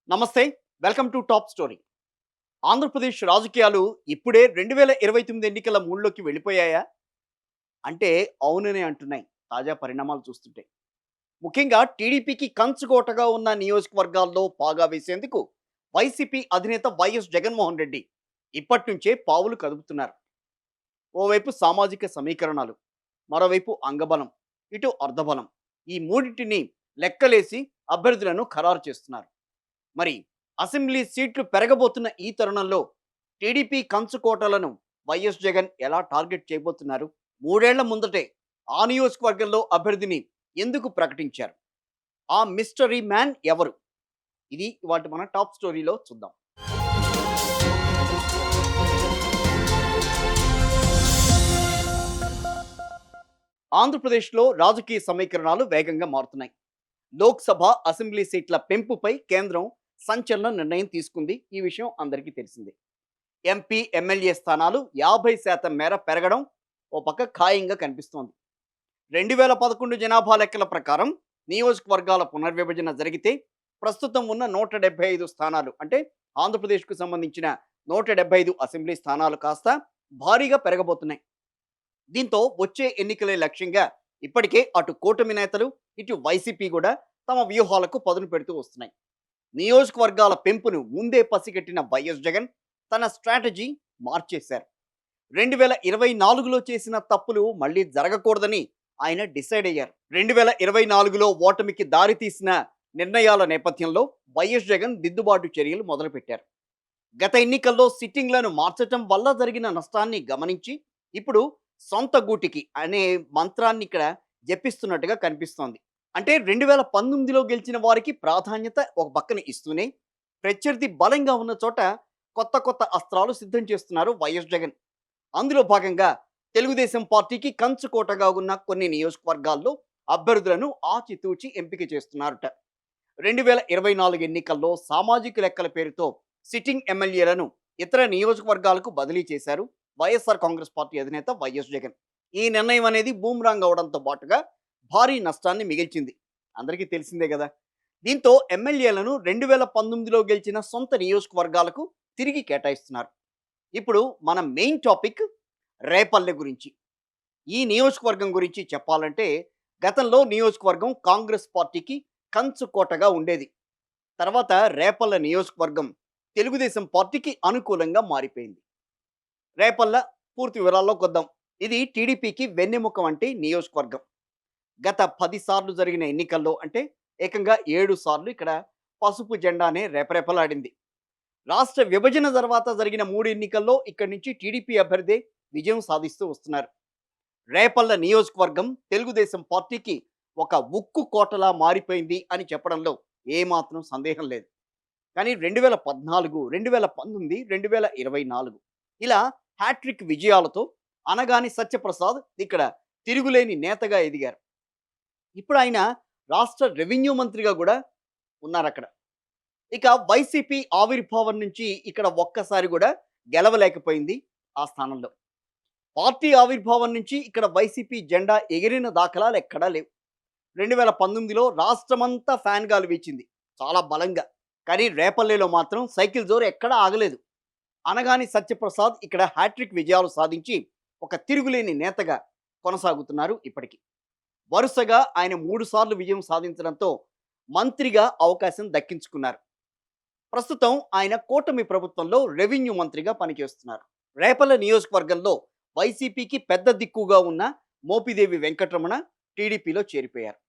నమస్తే. Welcome to top story. Andhra Pradesh రాజకీయాలు ఇప్పుడే 2029 ఎన్నికల మూడ్‌లోకి వెళ్ళిపోయాయా? అంటే అవుననే అంటున్నాయి తాజా పరిణామాలు చూస్తుంటే. ముఖ్యంగా టీడీపీకి కంచుకోటగా ఉన్న నియోజకవర్గాల్లో పాగా వేసేందుకు వైసీపీ అధినేత వైఎస్ జగన్మోహన్ రెడ్డి ఇప్పటినుంచే పావులు కదుపుతున్నారు. ఓవైపు సామాజిక సమీకరణాలు, మరోవైపు అంగబలం, ఇటు అర్ధబలం. ఈ మూడింటిని లెక్కలేసి అభ్యర్థులను ఖరారు చేస్తున్నారు. మరి అసెంబ్లీ సీట్లు పెరగబోతున్న ఈ తరుణంలో టీడీపీ కంచుకోటలను వైఎస్ జగన్ ఎలా టార్గెట్ చేయబోతున్నారు? మూడేళ్ల ముందటే ఆ నియోజకవర్గంలో అభ్యర్థిని ఎందుకు ప్రకటించారు? ఆ మిస్టరీ మ్యాన్ ఎవరు? ఇది ఇవాటి మన టాప్ స్టోరీలో చూద్దాం. ఆంధ్రప్రదేశ్లో రాజకీయ సమీకరణాలు వేగంగా మారుతున్నాయి. లోక్సభ, అసెంబ్లీ సీట్ల పెంపుపై కేంద్రం సంచలన నిర్ణయం తీసుకుంది. ఈ విషయం అందరికీ తెలిసిందే. ఎంపీ, ఎమ్మెల్యే స్థానాలు 50% మేర పెరగడం ఓ పక్క ఖాయంగా కనిపిస్తోంది. 2011 జనాభా లెక్కల ప్రకారం నియోజకవర్గాల పునర్విభజన జరిగితే ప్రస్తుతం ఉన్న 175 స్థానాలు, అంటే ఆంధ్రప్రదేశ్కు సంబంధించిన 175 అసెంబ్లీ స్థానాలు కాస్త భారీగా పెరగబోతున్నాయి. దీంతో వచ్చే ఎన్నికలే లక్ష్యంగా ఇప్పటికే అటు కూటమి నేతలు, ఇటు వైసీపీ కూడా తమ వ్యూహాలకు పదును పెడుతూ వస్తున్నాయి. నియోజకవర్గాల పెంపును ముందే పసిగట్టిన వైఎస్ జగన్ తన స్ట్రాటజీ మార్చేశారు. 2024లో చేసిన తప్పులు మళ్ళీ జరగకూడదని ఆయన డిసైడ్ అయ్యారు. 2024లో ఓటమికి దారి తీసిన నిర్ణయాల నేపథ్యంలో వైఎస్ జగన్ దిద్దుబాటు చర్యలు మొదలుపెట్టారు. గత ఎన్నికల్లో సిట్టింగ్లను మార్చటం వల్ల జరిగిన నష్టాన్ని గమనించి ఇప్పుడు సొంత గూటికి అనే మంత్రాన్ని ఇక్కడ జపిస్తున్నట్టుగా కనిపిస్తోంది. అంటే 2019లో గెలిచిన వారికి ప్రాధాన్యత ఒక పక్కన ఇస్తూనే ప్రత్యర్థి బలంగా ఉన్న చోట కొత్త కొత్త అస్త్రాలు సిద్ధం చేస్తున్నారు వైఎస్ జగన్. అందులో భాగంగా తెలుగుదేశం పార్టీకి కంచుకోటగా ఉన్న కొన్ని నియోజకవర్గాల్లో అభ్యర్థులను ఆచితూచి ఎంపిక చేస్తున్నారట. 2024 ఎన్నికల్లో సామాజిక లెక్కల పేరుతో సిట్టింగ్ ఎమ్మెల్యేలను ఇతర నియోజకవర్గాలకు బదిలీ చేశారు వైఎస్ఆర్ కాంగ్రెస్ పార్టీ అధినేత వైఎస్ జగన్. ఈ నిర్ణయం అనేది బూమ్రాంగ్ అవడంతో పాటుగా భారీ నష్టాన్ని మిగిల్చింది. అందరికీ తెలిసిందే కదా. దీంతో ఎమ్మెల్యేలను 2019లో గెలిచిన సొంత నియోజకవర్గాలకు తిరిగి కేటాయిస్తున్నారు. ఇప్పుడు మన మెయిన్ టాపిక్ రేపల్లె గురించి. ఈ నియోజకవర్గం గురించి చెప్పాలంటే గతంలో నియోజకవర్గం కాంగ్రెస్ పార్టీకి కంచుకోటగా ఉండేది. తర్వాత రేపల్లె నియోజకవర్గం తెలుగుదేశం పార్టీకి అనుకూలంగా మారిపోయింది. రేపల్ల పూర్తి వివరాల్లోకి వద్దాం. ఇది టీడీపీకి వెన్నెముక వంటి నియోజకవర్గం. గత 10 సార్లు జరిగిన ఎన్నికల్లో అంటే ఏకంగా 7 సార్లు ఇక్కడ పసుపు జెండానే రేపరేపలాడింది. రాష్ట్ర విభజన తర్వాత జరిగిన 3 ఎన్నికల్లో ఇక్కడి నుంచి టీడీపీ అభ్యర్థి విజయం సాధిస్తూ వస్తున్నారు. రేపల్ల నియోజకవర్గం తెలుగుదేశం పార్టీకి ఒక ఉక్కు కోటలా మారిపోయింది అని చెప్పడంలో ఏమాత్రం సందేహం లేదు. కానీ 2014, 2019, 2024 ఇలా హ్యాట్రిక్ విజయాలతో అనగాని సత్యప్రసాద్ ఇక్కడ తిరుగులేని నేతగా ఎదిగారు. ఇప్పుడు ఆయన రాష్ట్ర రెవెన్యూ మంత్రిగా కూడా ఉన్నారక్కడ. ఇక వైసీపీ ఆవిర్భావం నుంచి ఇక్కడ ఒక్కసారి కూడా గెలవలేకపోయింది ఆ స్థానంలో. పార్టీ ఆవిర్భావం నుంచి ఇక్కడ వైసీపీ జెండా ఎగిరిన దాఖలాలు ఎక్కడా లేవు. 2019లో రాష్ట్రమంతా ఫ్యాన్ గాలి వీచింది చాలా బలంగా. కానీ రేపల్లెలో మాత్రం సైకిల్ జోరు ఎక్కడా ఆగలేదు. అనగాని సత్యప్రసాద్ ఇక్కడ హ్యాట్రిక్ విజయాలు సాధించి ఒక తిరుగులేని నేతగా కొనసాగుతున్నారు ఇప్పటికీ. వరుసగా ఆయన 3 సార్లు విజయం సాధించడంతో మంత్రిగా అవకాశం దక్కించుకున్నారు. ప్రస్తుతం ఆయన కూటమి ప్రభుత్వంలో రెవెన్యూ మంత్రిగా పనిచేస్తున్నారు. రేపల్లె నియోజకవర్గంలో వైసీపీకి పెద్ద దిక్కుగా ఉన్న మోపిదేవి వెంకటరమణ టీడీపీలో చేరిపోయారు.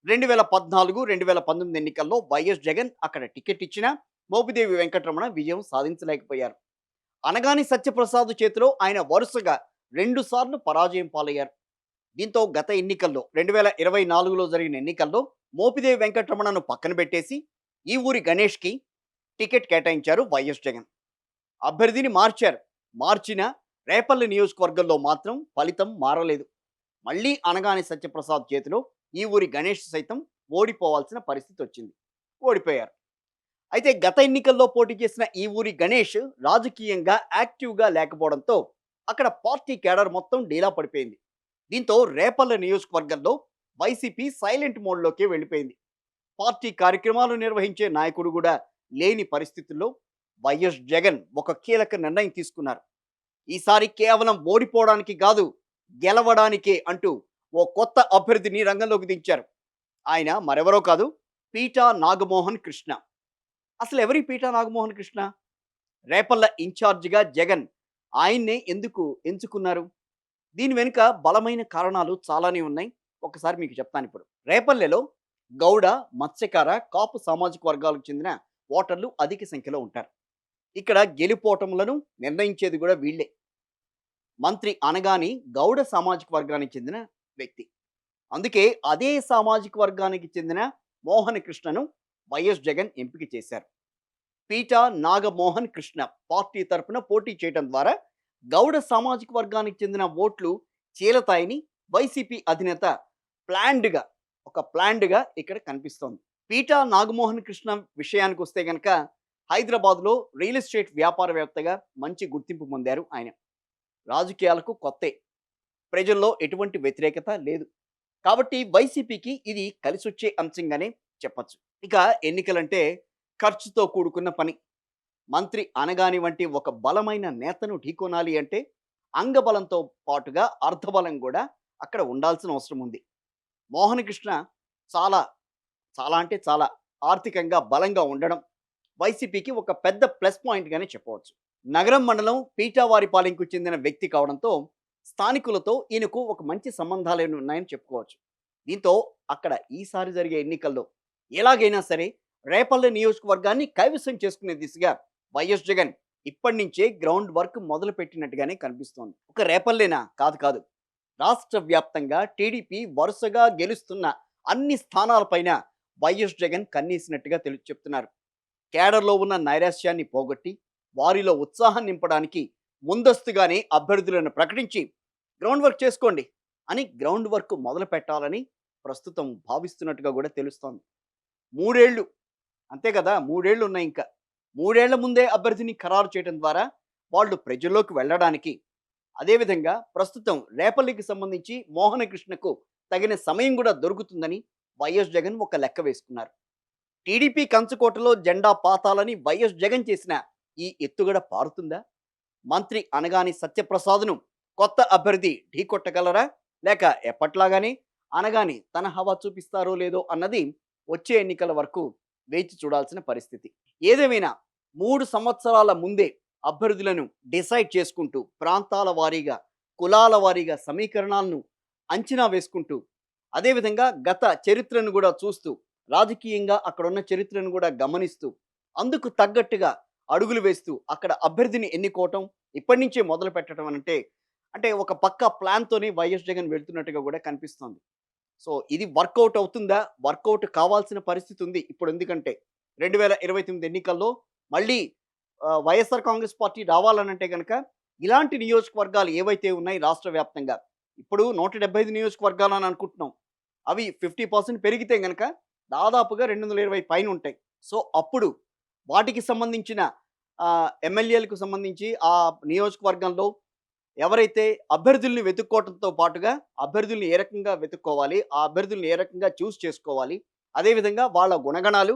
2014, 2019 ఎన్నికల్లో వైఎస్ జగన్ అక్కడ టికెట్ ఇచ్చినా మోపిదేవి వెంకటరమణ విజయం సాధించలేకపోయారు. అనగాని సత్యప్రసాద్ చేతిలో ఆయన వరుసగా 2 సార్లు పరాజయం పాలయ్యారు. దీంతో గత ఎన్నికల్లో 2024లో జరిగిన ఎన్నికల్లో మోపిదేవి వెంకటరమణను పక్కన పెట్టేసి ఈ ఊరి గణేష్కి టికెట్ కేటాయించారు వైఎస్ జగన్. అభ్యర్థిని మార్చారు. మార్చిన రేపల్లె నియోజకవర్గంలో మాత్రం ఫలితం మారలేదు. మళ్ళీ అనగాని సత్యప్రసాద్ చేతిలో ఈ ఊరి గణేష్ సైతం ఓడిపోవాల్సిన పరిస్థితి వచ్చింది. ఓడిపోయారు. అయితే గత ఎన్నికల్లో పోటీ చేసిన ఈ ఊరి గణేష్ రాజకీయంగా యాక్టివ్గా లేకపోవడంతో అక్కడ పార్టీ కేడర్ మొత్తం డీలా పడిపోయింది. దీంతో రేపల్లె నియోజకవర్గంలో వైసీపీ సైలెంట్ మోడ్లోకి వెళ్ళిపోయింది. పార్టీ కార్యక్రమాలు నిర్వహించే నాయకుడు కూడా లేని పరిస్థితుల్లో వైఎస్ జగన్ ఒక కీలక నిర్ణయం తీసుకున్నారు. ఈసారి కేవలం ఓడిపోవడానికి కాదు, గెలవడానికే అంటూ ఓ కొత్త అభ్యర్థిని రంగంలోకి దించారు. ఆయన మరెవరో కాదు, పీటా నాగమోహన్ కృష్ణ. అసలు ఎవరి పీటా నాగమోహన్ కృష్ణ? రేపల్ల ఇన్ఛార్జిగా జగన్ ఆయన్నే ఎందుకు ఎంచుకున్నారు? దీని వెనుక బలమైన కారణాలు చాలానే ఉన్నాయి. ఒకసారి మీకు చెప్తాను ఇప్పుడు. రేపల్లెలో గౌడ, మత్స్యకార, కాపు సామాజిక వర్గాలకు చెందిన ఓటర్లు అధిక సంఖ్యలో ఉంటారు. ఇక్కడ గెలుపోటములను నిర్ణయించేది కూడా వీళ్ళే. మంత్రి అనగాని గౌడ సామాజిక వర్గానికి చెందిన వ్యక్తి. అందుకే అదే సామాజిక వర్గానికి చెందిన మోహన కృష్ణను వైఎస్ జగన్ ఎంపిక చేశారు. పీటా నాగమోహన్ కృష్ణ పార్టీ తరపున పోటీ చేయడం ద్వారా గౌడ సామాజిక వర్గానికి చెందిన ఓట్లు చీలతాయని వైసీపీ అధినేత ప్లాన్డ్గా ప్లాన్డ్గా ఇక్కడ కనిపిస్తోంది. పీటా నాగమోహన్ కృష్ణ విషయానికి వస్తే కనుక హైదరాబాద్లో రియల్ ఎస్టేట్ వ్యాపారవేత్తగా మంచి గుర్తింపు పొందారు ఆయన. రాజకీయాలకు కొత్తే, ప్రజల్లో ఎటువంటి వ్యతిరేకత లేదు. కాబట్టి వైసీపీకి ఇది కలిసొచ్చే అంశంగానే చెప్పచ్చు. ఇక ఎన్నికలంటే ఖర్చుతో కూడుకున్న పని. మంత్రి అనగాని వంటి ఒక బలమైన నేతను ఢీకొనాలి అంటే అంగబలంతో పాటుగా అర్థబలం కూడా అక్కడ ఉండాల్సిన అవసరం ఉంది. మోహనకృష్ణ చాలా చాలా అంటే చాలా ఆర్థికంగా బలంగా ఉండడం వైసీపీకి ఒక పెద్ద ప్లస్ పాయింట్గానే చెప్పవచ్చు. నగరం మండలం పీటావారిపాలెంకు చెందిన వ్యక్తి కావడంతో స్థానికులతో ఈయనకు ఒక మంచి సంబంధాలు ఉన్నాయని చెప్పుకోవచ్చు. దీంతో అక్కడ ఈసారి జరిగే ఎన్నికల్లో ఎలాగైనా సరే రేపల్లె నియోజకవర్గాన్ని కైవసం చేసుకునే దిశగా వైఎస్ జగన్ ఇప్పటి నుంచే గ్రౌండ్ వర్క్ మొదలు పెట్టినట్టుగానే కనిపిస్తోంది. ఒక రేపల్లేనా? కాదు కాదు, రాష్ట్ర వ్యాప్తంగా టీడీపీ వరుసగా గెలుస్తున్న అన్ని స్థానాలపైన వైఎస్ జగన్ కన్నేసినట్టుగా చెప్తున్నారు. కేడర్లో ఉన్న నైరాశ్యాన్ని పోగొట్టి వారిలో ఉత్సాహం నింపడానికి ముందస్తుగానే అభ్యర్థులను ప్రకటించి గ్రౌండ్ వర్క్ చేసుకోండి అని గ్రౌండ్ వర్క్ మొదలు పెట్టాలని ప్రస్తుతం భావిస్తున్నట్టుగా కూడా తెలుస్తోంది. 3 ఏళ్ళు అంతే కదా, 3 ఏళ్ళు ఉన్నాయి. ఇంకా 3 ఏళ్ల ముందే అభ్యర్థిని ఖరారు చేయడం ద్వారా వాళ్ళు ప్రజల్లోకి వెళ్ళడానికి, అదేవిధంగా ప్రస్తుతం రేపల్లికి సంబంధించి మోహనకృష్ణకు తగిన సమయం కూడా దొరుకుతుందని వైఎస్ జగన్ ఒక లెక్క వేసుకున్నారు. టీడీపీ కంచుకోటలో జెండా పాతాలని వైఎస్ జగన్ చేసిన ఈ ఎత్తుగడ పారుతుందా? మంత్రి అనగాని సత్యప్రసాద్ను కొత్త అభ్యర్థి ఢీకొట్టగలరా, లేక ఎప్పట్లాగానే అనగాని తన హవా చూపిస్తారో లేదో అన్నది వచ్చే ఎన్నికల వరకు వేచి చూడాల్సిన పరిస్థితి. ఏదేమైనా 3 సంవత్సరాల ముందే అభ్యర్థులను డిసైడ్ చేసుకుంటూ ప్రాంతాల వారీగా, కులాల వారీగా సమీకరణాలను అంచనా వేసుకుంటూ, అదేవిధంగా గత చరిత్రను కూడా చూస్తూ, రాజకీయంగా అక్కడున్న చరిత్రను కూడా గమనిస్తూ, అందుకు తగ్గట్టుగా అడుగులు వేస్తూ అక్కడ అభ్యర్థిని ఎన్నుకోవటం ఇప్పటి నుంచే మొదలు పెట్టడం అంటే ఒక పక్క ప్లాన్తోనే వైఎస్ జగన్ వెళ్తున్నట్టుగా కూడా కనిపిస్తోంది. సో ఇది వర్కౌట్ అవుతుందా? వర్కౌట్ కావాల్సిన పరిస్థితి ఉంది ఇప్పుడు. ఎందుకంటే 2029 ఎన్నికల్లో మళ్ళీ వైఎస్ఆర్ కాంగ్రెస్ పార్టీ రావాలనంటే కనుక ఇలాంటి నియోజకవర్గాలు ఏవైతే ఉన్నాయి రాష్ట్ర వ్యాప్తంగా, ఇప్పుడు 175 నియోజకవర్గాలు అని అనుకుంటున్నాం, అవి 50% పెరిగితే కనుక దాదాపుగా 220 పైన ఉంటాయి. సో అప్పుడు వాటికి సంబంధించిన ఎమ్మెల్యేలకు సంబంధించి ఆ నియోజకవర్గంలో ఎవరైతే అభ్యర్థుల్ని వెతుక్కోవడంతో పాటుగా అభ్యర్థుల్ని ఏ రకంగా వెతుక్కోవాలి, ఆ అభ్యర్థుల్ని ఏ రకంగా చూస్ చేసుకోవాలి, అదేవిధంగా వాళ్ళ గుణగణాలు,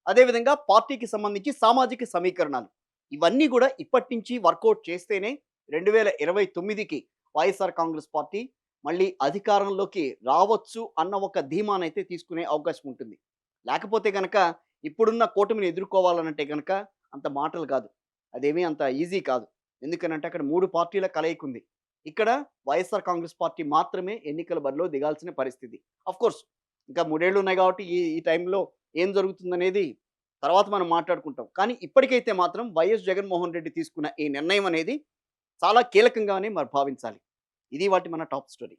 అదేవిధంగా పార్టీకి సంబంధించి సామాజిక సమీకరణాలు, ఇవన్నీ కూడా ఇప్పటి నుంచి వర్కౌట్ చేస్తేనే 2029కి వైఎస్ఆర్ కాంగ్రెస్ పార్టీ మళ్ళీ అధికారంలోకి రావచ్చు అన్న ఒక ధీమానైతే తీసుకునే అవకాశం ఉంటుంది. లేకపోతే కనుక ఇప్పుడున్న కూటమిని ఎదుర్కోవాలనంటే కనుక అంత మాటలు కాదు, అదేమీ అంత ఈజీ కాదు. ఎందుకనంటే అక్కడ 3 పార్టీల కలయిక ఉంది. ఇక్కడ వైఎస్ఆర్ కాంగ్రెస్ పార్టీ మాత్రమే ఎన్నికల బరిలో దిగాల్సిన పరిస్థితి. కోర్స్ ఇంకా 3 ఏళ్ళు ఉన్నాయి కాబట్టి ఈ టైంలో ఏం జరుగుతుందనేది తర్వాత మనం మాట్లాడుకుంటాం. కానీ ఇప్పటికైతే మాత్రం వైఎస్ జగన్మోహన్ రెడ్డి తీసుకున్న ఈ నిర్ణయం అనేది చాలా కీలకంగానే మరి భావించాలి. ఇది వాటి మన టాప్ స్టోరీ.